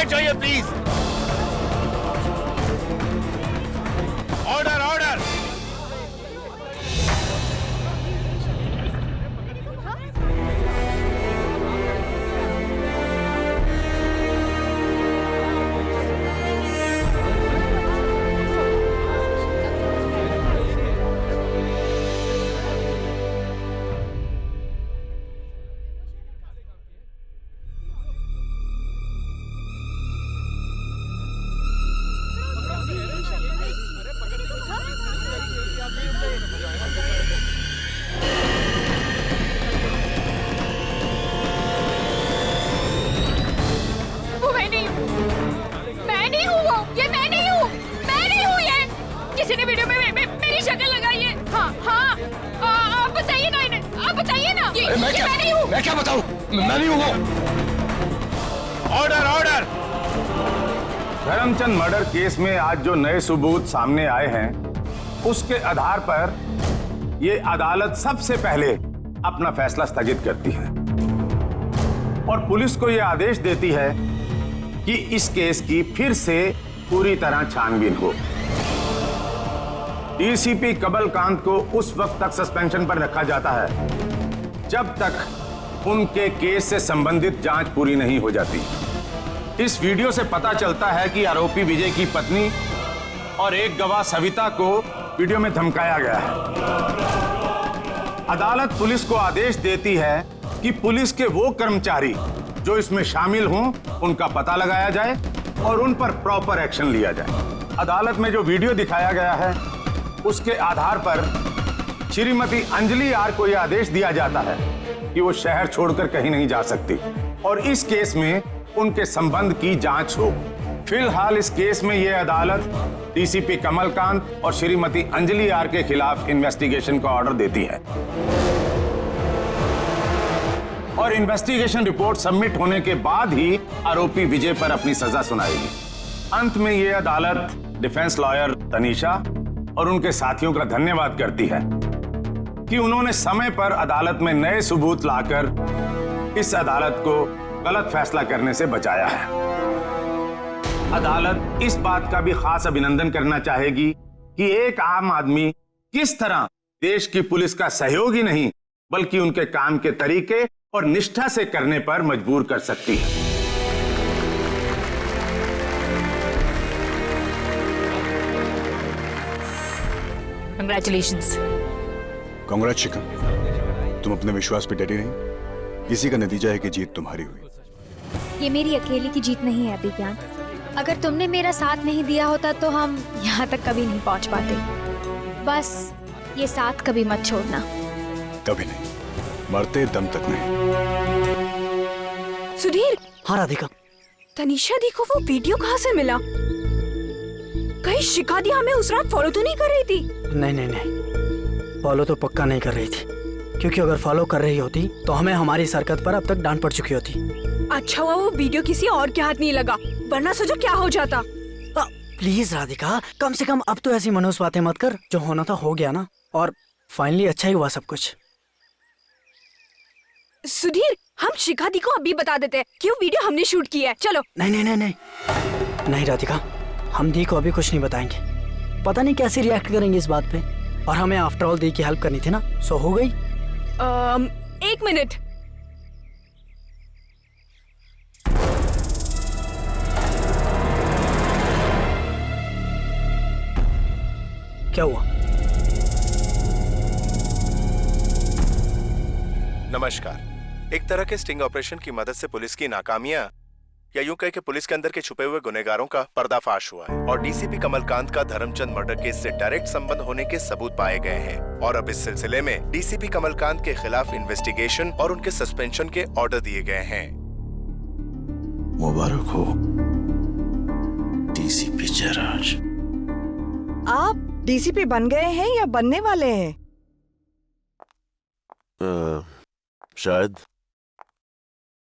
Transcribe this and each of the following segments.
बैठ जाइए please. Order order. किसी ने वीडियो में मेरी शक्ल लगाई है। हाँ, आप बताइए ना इन्हें, आप बताइए ना। ये मैं नहीं हूँ। मैं क्या बताऊँ? मैं नहीं हूँ। Order order. Dharamchand murder case में आज जो नए सबूत सामने आए हैं, उसके आधार पर ये अदालत सबसे पहले अपना फैसला स्थगित करती है और पुलिस को यह आदेश देती है कि इस केस की फिर से पूरी तरह छानबीन हो। डीसीपी कमलकांत को उस वक्त तक सस्पेंशन पर रखा जाता है जब तक उनके केस से संबंधित जांच पूरी नहीं हो जाती। इस वीडियो से पता चलता है कि आरोपी विजय की पत्नी और एक गवाह सविता को वीडियो में धमकाया गया है। अदालत पुलिस को आदेश देती है कि पुलिस के वो कर्मचारी जो इसमें शामिल हों, उनका पता लगाया जाए और उन पर प्रॉपर एक्शन लिया जाए। अदालत में जो वीडियो दिखाया गया है, उसके आधार पर श्रीमती अंजलि आर को यह आदेश दिया जाता है कि वो शहर छोड़कर कहीं नहीं जा सकती और इस केस में उनके संबंध की जांच हो। फिलहाल इस केस में यह अदालत डीसीपी कमलकांत और श्रीमती अंजलि आर के खिलाफ इन्वेस्टिगेशन का ऑर्डर देती है और इन्वेस्टिगेशन रिपोर्ट सबमिट होने के बाद ही आरोपी विजय पर अपनी सजा सुनाएगी। अंत में यह अदालत डिफेंस लॉयर तनीषा और उनके साथियों का धन्यवाद करती है कि उन्होंने समय पर अदालत में नए सबूत लाकर इस अदालत को गलत फैसला करने से बचाया है। अदालत इस बात का भी खास अभिनंदन करना चाहेगी कि एक आम आदमी किस तरह देश की पुलिस का सहयोग ही नहीं बल्कि उनके काम के तरीके और निष्ठा से करने पर मजबूर कर सकती है। Congratulations. कांग्रेस शिखा, तुम अपने विश्वास पे डटी नहीं। इसी का नतीजा है कि जीत तुम्हारी हुई। ये मेरी अकेले की जीत नहीं है अभिज्ञान। अगर तुमने मेरा साथ नहीं दिया होता तो हम यहाँ तक कभी नहीं पहुँच पाते। बस ये साथ कभी मत छोड़ना। कभी नहीं, मरते दम तक नहीं। सुधीर। हाँ राधिका। तनीषा देखो, वो वीडियो कहाँ से मिला? कहीं शिखा दी हमें उस रात फॉलो तो नहीं कर रही थी? नहीं, फॉलो तो पक्का नहीं कर रही थी, क्योंकि अगर फॉलो कर रही होती तो हमें हमारी इस हरकत पर अब तक डांट पड़ चुकी होती। अच्छा हुआ वो वीडियो किसी और के हाथ नहीं लगा, वरना सोचो क्या हो जाता। प्लीज राधिका, कम से कम अब तो ऐसी मनहूस बातें मत कर। जो होना था हो गया ना, और फाइनली अच्छा ही हुआ सब कुछ। सुधीर, हम शिखा दी को अभी बता देते हैं कि वो वीडियो हमने शूट किया है। चलो। नहीं राधिका, हम दी को अभी कुछ नहीं बताएंगे। पता नहीं कैसे रिएक्ट करेंगे इस बात पे, और हमें आफ्टर ऑल दी की हेल्प करनी थी ना, सो हो गई। 1 मिनट। क्या हुआ? नमस्कार। एक तरह के स्टिंग ऑपरेशन की मदद से पुलिस की नाकामियां या यूं कह के पुलिस के अंदर के छुपे हुए गुनहगारों का पर्दाफाश हुआ है और डीसीपी कमलकांत का धर्मचंद मर्डर केस से डायरेक्ट संबंध होने के सबूत पाए गए हैं और अब इस सिलसिले में डीसीपी कमलकांत के खिलाफ इन्वेस्टिगेशन और उनके सस्पेंशन के ऑर्डर दिए गए हैं। मुबारक हो डीसीपी जयराज। आप डीसीपी बन गए हैं या बनने वाले हैं? शायद।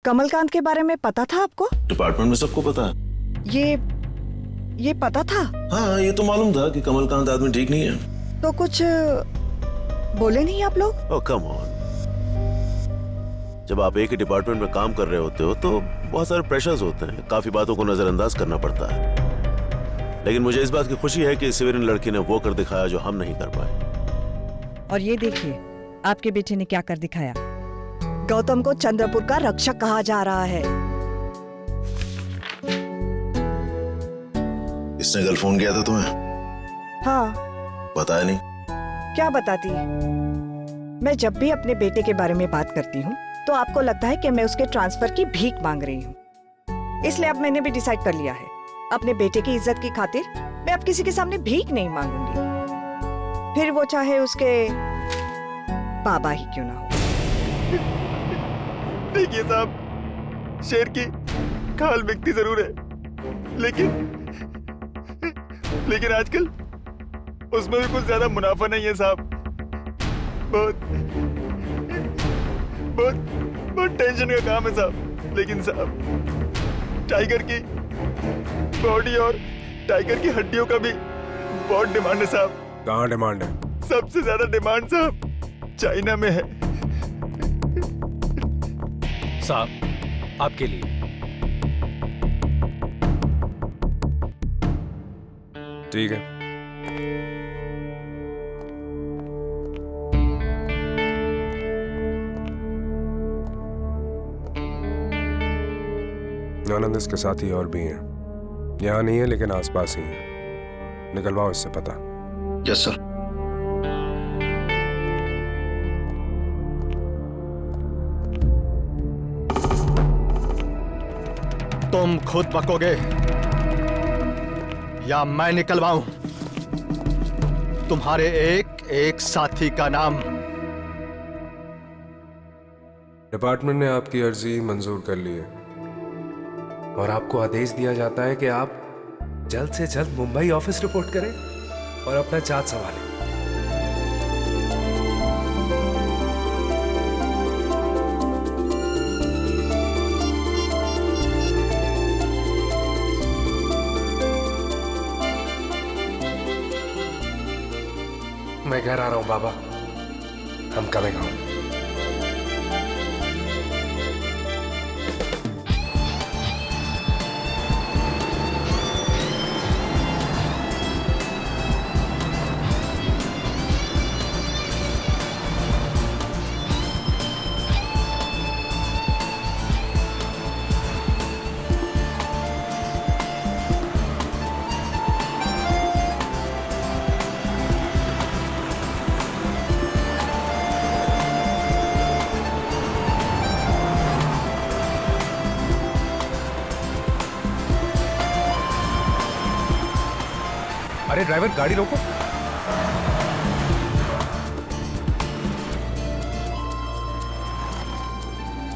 कमलकांत के बारे में पता था आपको? डिपार्टमेंट में सबको पता है। ये पता था? हाँ, ये तो मालूम था कि कमलकांत आदमी ठीक नहीं है। तो कुछ बोले नहीं आप लोग? ओह कम ऑन। जब आप एक ही डिपार्टमेंट में काम कर रहे होते हो तो बहुत सारे प्रेशर्स होते हैं, काफी बातों को नजरअंदाज करना पड़ता है। लेकिन मुझे इस बात की खुशी है कि इस सिविलियन लड़की ने वो कर दिखाया जो हम नहीं कर पाए। और ये देखिए आपके बेटे ने क्या कर दिखाया। गौतम को चंद्रपुर का रक्षक कहा जा रहा है। इसने कल फोन किया था तुम्हें? हाँ। बताया नहीं? क्या बताती है? मैं जब भी अपने बेटे के बारे में बात करती हूँ तो आपको लगता है कि मैं उसके ट्रांसफर की भीख मांग रही हूँ। इसलिए अब मैंने भी डिसाइड कर लिया है, अपने बेटे की इज्जत की खातिर मैं अब किसी के सामने भीख नहीं मांगूंगी, फिर वो चाहे उसके बाबा ही क्यों ना हो। देखिए साहब, शेर की खाल बिकती जरूर है, लेकिन आजकल उसमें भी कुछ ज्यादा मुनाफा नहीं है साहब। बहुत टेंशन का काम है साहब। लेकिन साहब, टाइगर की बॉडी और टाइगर की हड्डियों का भी बहुत डिमांड है साहब। कहाँ डिमांड है? सबसे ज्यादा डिमांड साहब चाइना में है साहब, आपके लिए। ठीक है। आनंद इसके साथ ही और भी हैं। यहाँ नहीं है लेकिन आसपास ही है। निकलवाओ इससे पता। Yes sir. तुम खुद बकोगे या मैं निकलवाऊं तुम्हारे एक एक साथी का नाम? डिपार्टमेंट ने आपकी अर्जी मंजूर कर ली है और आपको आदेश दिया जाता है कि आप जल्द से जल्द मुंबई ऑफिस रिपोर्ट करें और अपना चार्ज संभालें। मैं घर आ रहा हूं बाबा, हम कमिंग होम। अरे ड्राइवर, गाड़ी रोको।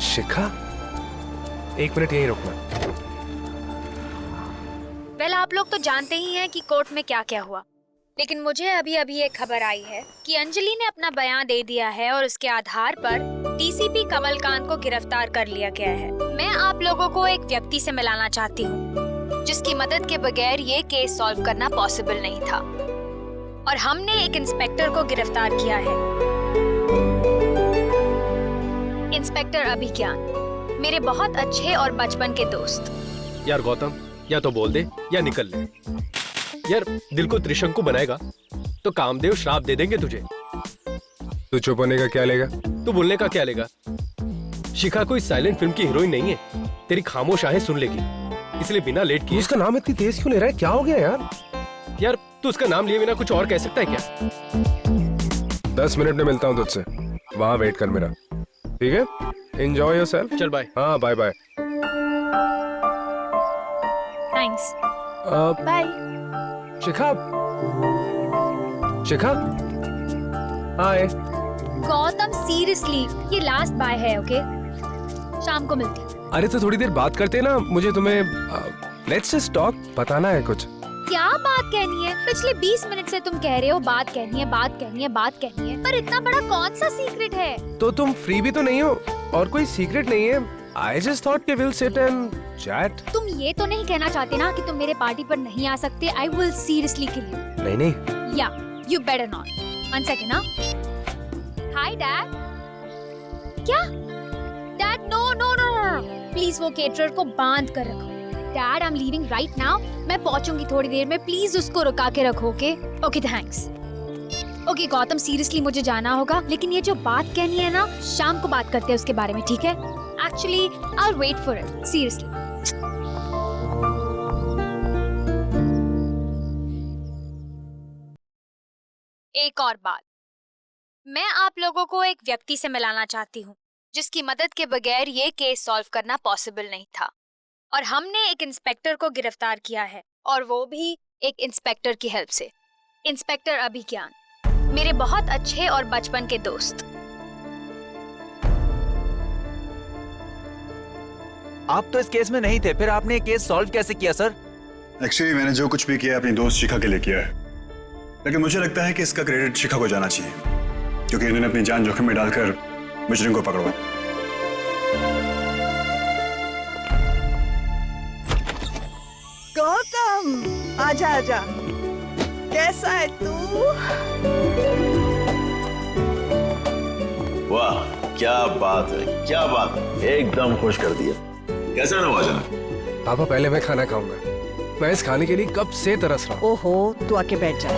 शिखा, 1 मिनट यहीं रुकना। वेल, आप लोग तो जानते ही हैं कि कोर्ट में क्या क्या हुआ, लेकिन मुझे अभी अभी एक खबर आई है कि अंजलि ने अपना बयान दे दिया है और उसके आधार पर डीसीपी कमलकांत को गिरफ्तार कर लिया गया है। मैं आप लोगों को एक व्यक्ति से मिलाना चाहती हूँ जिसकी मदद के बगैर ये केस सॉल्व करना पॉसिबल नहीं था, और हमने एक इंस्पेक्टर को गिरफ्तार किया है। इंस्पेक्टर अभिज्ञान, मेरे बहुत अच्छे और बचपन के दोस्त। यार गौतम, या तो बोल दे या निकल ले। यार दिल को त्रिशंकु बनाएगा तो कामदेव श्राप दे देंगे तुझे। तू चुप होने का क्या लेगा? तू बोलने का क्या लेगा? शिखा कोई साइलेंट फिल्म की हीरोइन नहीं है, तेरी खामोश आहें सुन लेगी, इसलिए बिना लेट किए। उसका नाम इतनी तेज क्यों ले रहा है? क्या हो गया यार? यार तू उसका नाम लिए बिना कुछ और कह सकता है क्या? 10 मिनट में मिलता हूँ तुझसे, वहां वेट कर मेरा, ठीक है? Enjoy yourself. चल बाय। हाँ बाय बाय। थैंक्स। बाय। शिखा, शिखा, हाय। गौतम, सीरियसली ये लास्ट बाय है, ओके? शाम को मिलती हूँ। अरे तो थोड़ी देर बात करते हैं ना, मुझे तुम्हें लेट्स जस्ट टॉक बताना है कुछ। क्या बात कहनी है? पिछले 20 मिनट से तुम कह रहे हो बात कहनी है, बात कहनी है, बात कहनी है, पर इतना बड़ा कौन सा सीक्रेट है? तो तुम फ्री भी तो नहीं हो और कोई सीक्रेट नहीं है। I just thought कि we'll sit and chat. तुम ये तो नहीं कहना चाहते ना कि तुम मेरे पार्टी पर नहीं आ सकते? I will seriously kill you. नहीं नहीं। Yeah, you better not. One second, ना? Hi, Dad. क्या? Dad प्लीज वो केटरर को बांध कर रखो। Dad, I am leaving right now. मैं पहुंचूंगी थोड़ी देर में, प्लीज उसको रुका के रखो। Okay okay, thanks. Okay Gautam, seriously मुझे जाना होगा, लेकिन ये जो बात कहनी है ना, शाम को बात करते हैं उसके बारे में, ठीक है? Actually I will wait for it, seriously. एक और बात, मैं आप लोगों को एक व्यक्ति से मिलाना चाहती हूँ जिसकी मदद के बगैर ये केस सॉल्व करना पॉसिबल नहीं था, और हमने एक इंस्पेक्टर को गिरफ्तार किया है, और वो भी एक इंस्पेक्टर की हेल्प से। इंस्पेक्टर अभिज्ञान, मेरे बहुत अच्छे और बचपन के दोस्त। आप तो इस केस में नहीं थे, फिर आपने ये केस सॉल्व कैसे किया सर? एक्चुअली मैंने जो कुछ भी किया अपनी दोस्त शिखा के लिए किया है, लेकिन मुझे लगता है कि इसका क्रेडिट शिखा को जाना चाहिए, क्योंकि इन्होंने अपनी जान जोखिम में डालकर मुजरिम को पकड़वाया। गौतम, आजा आजा, कैसा है तू? वाह, क्या बात है, क्या बात है, एकदम खुश कर दिया। कैसा नवाजा? पापा पहले मैं खाना खाऊंगा, मैं इस खाने के लिए कब से तरस रहा हूँ। ओहो, तू आके बैठ जा।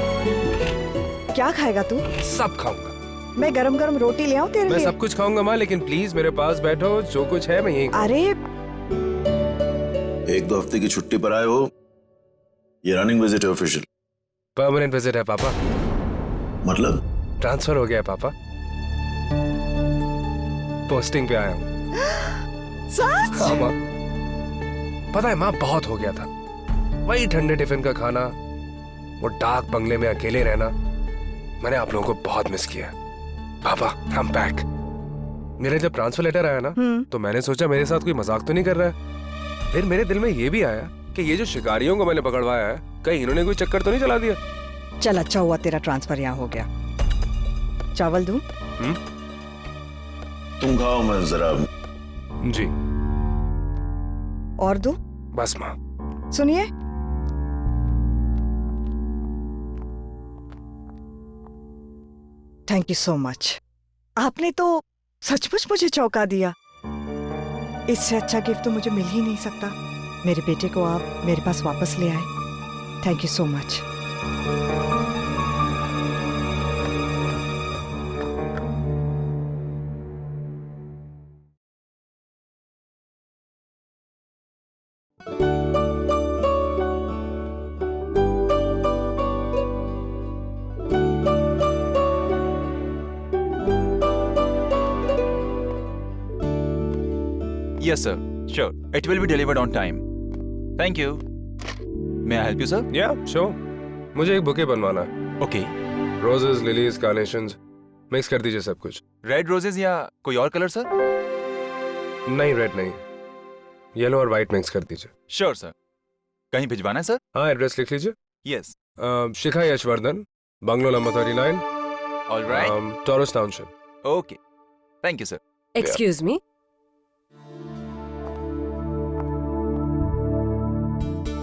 क्या खाएगा तू? सब खाऊंगा। मैं गरम गरम रोटी ले आऊं तेरे लिए? मैं सब कुछ खाऊंगा माँ, लेकिन प्लीज मेरे पास बैठो, जो कुछ है मैं यही। अरे, 1-2 हफ्ते की छुट्टी पर आए हो, ये रनिंग विजिट है ऑफिशियल? परमानेंट विजिट है पापा। मतलब? ट्रांसफर हो गया है पापा, पोस्टिंग पे आया हूँ। सच? हाँ माँ, पता है माँ, बहुत हो गया था वही ठंडे टिफिन का खाना, वो डार्क बंगले में अकेले रहना। मैंने आप लोगों को बहुत मिस किया। पापा, आई एम बैक। मेरे जब ट्रांसफर लेटर आया ना, तो मैंने सोचा मेरे साथ कोई मजाक तो नहीं कर रहा है। फिर मेरे दिल में ये भी आया कि ये जो शिकारियों को मैंने पकड़वाया है, कहीं इन्होंने कोई चक्कर तो नहीं चला दिया। चल, अच्छा हुआ तेरा ट्रांसफर यहाँ हो गया। चावल दूं? तुम खाओ, मैं जरा। जी। और दूं? बस माँ। सुनिए, थैंक यू सो मच। आपने तो सचमुच मुझे चौंका दिया। इससे अच्छा गिफ्ट तो मुझे मिल ही नहीं सकता। मेरे बेटे को आप मेरे पास वापस ले आए, thank you so much. Yes, sir. Sure. It will be delivered on time. Thank you. May I help you, sir? Yeah, sure. मुझे एक बुके बनवाना है। Okay. रोजेस, लिलीज, कार्नेशंस, मिक्स कर दीजिए सब कुछ। रेड रोजेस या कोई और कलर, सर? नहीं, रेड नहीं, येलो और व्हाइट मिक्स कर दीजिए। Sure, sir. कहीं भिजवाना है, सर? हाँ, एड्रेस लिख लीजिए। Yes. Shikha Yashvardhan, bungalow number 39। All right. Taurus township. Okay. Thank you, sir. Excuse me,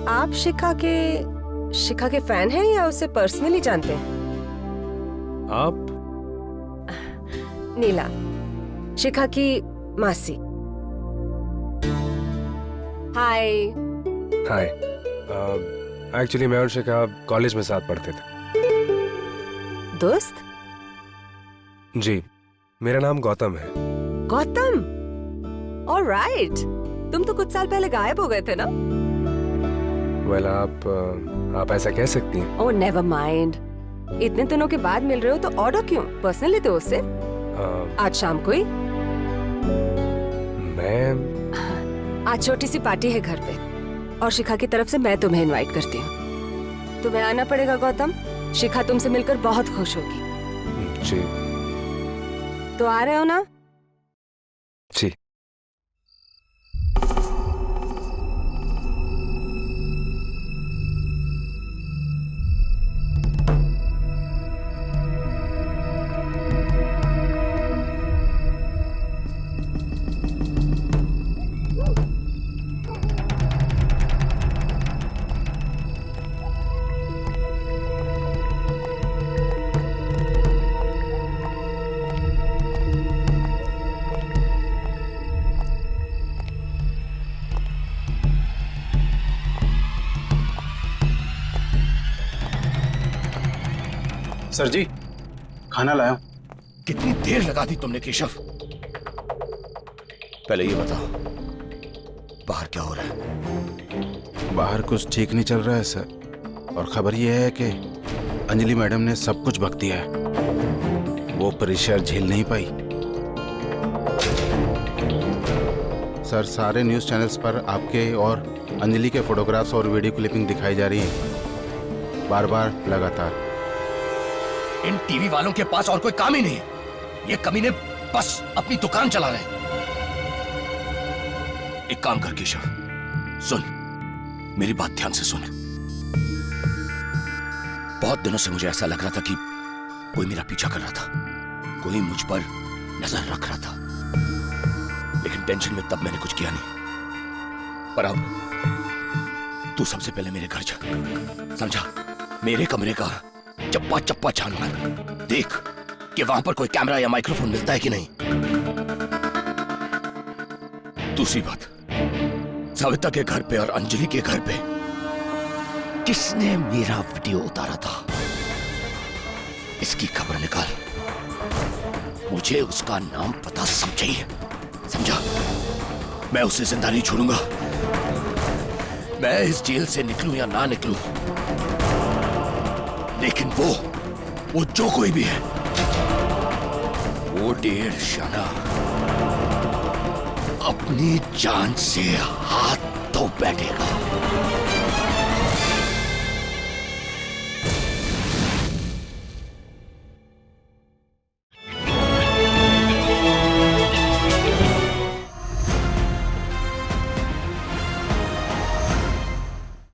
आप शिखा के फैन हैं या उसे पर्सनली जानते हैं? आप? नीला, शिखा की मासी। हाय। हाय। एक्चुअली मैं और शिखा कॉलेज में साथ पढ़ते थे। दोस्त? जी, मेरा नाम गौतम है। गौतम? ऑलराइट। तुम तो कुछ साल पहले गायब हो गए थे ना? वेल, आप ऐसा कह सकती हैं। ओह नेवर माइंड, इतने दिनों के बाद मिल रहे हो तो ऑर्डर क्यों? पर्सनली तो उससे आज शाम को ही। मैं आज छोटी सी पार्टी है घर पे, और शिखा की तरफ से मैं तुम्हें इनवाइट करती हूँ। तुम्हें आना पड़ेगा गौतम, शिखा तुमसे मिलकर बहुत खुश होगी। जी। तो आ रहे हो ना? जी। सर जी, खाना लाया हूं। कितनी देर लगा दी तुमने केशव? पहले ये बताओ, बाहर क्या हो रहा है? बाहर कुछ ठीक नहीं चल रहा है सर, और खबर यह है कि अंजलि मैडम ने सब कुछ बक दिया है। वो प्रेशर झेल नहीं पाई। सर, सारे न्यूज़ चैनल्स पर आपके और अंजलि के फोटोग्राफ्स और वीडियो क्लिपिंग दिखाई जा रही है, बार बार, लगातार। इन टीवी वालों के पास और कोई काम ही नहीं है। ये कमीने बस अपनी दुकान चला रहे हैं। एक काम कर केशव, सुन, मेरी बात ध्यान से सुन। बहुत दिनों से मुझे ऐसा लग रहा था कि कोई मेरा पीछा कर रहा था, कोई मुझ पर नजर रख रहा था, लेकिन टेंशन में तब मैंने कुछ किया नहीं। पर अब तू सबसे पहले मेरे घर जा, समझा? मेरे कमरे का चप्पा चप्पा छान मार, देख कि वहां पर कोई कैमरा या माइक्रोफोन मिलता है कि नहीं। दूसरी बात, सविता के घर पे और अंजलि के घर पे किसने मेरा वीडियो उतारा था, इसकी खबर निकाल। मुझे उसका नाम पता सब चाहिए, समझा? मैं उसे जिंदा नहीं छोड़ूंगा। मैं इस जेल से निकलूं या ना निकलूं, लेकिन वो जो कोई भी है, वो डेढ़ शाना अपनी जान से हाथ धो बैठेगा।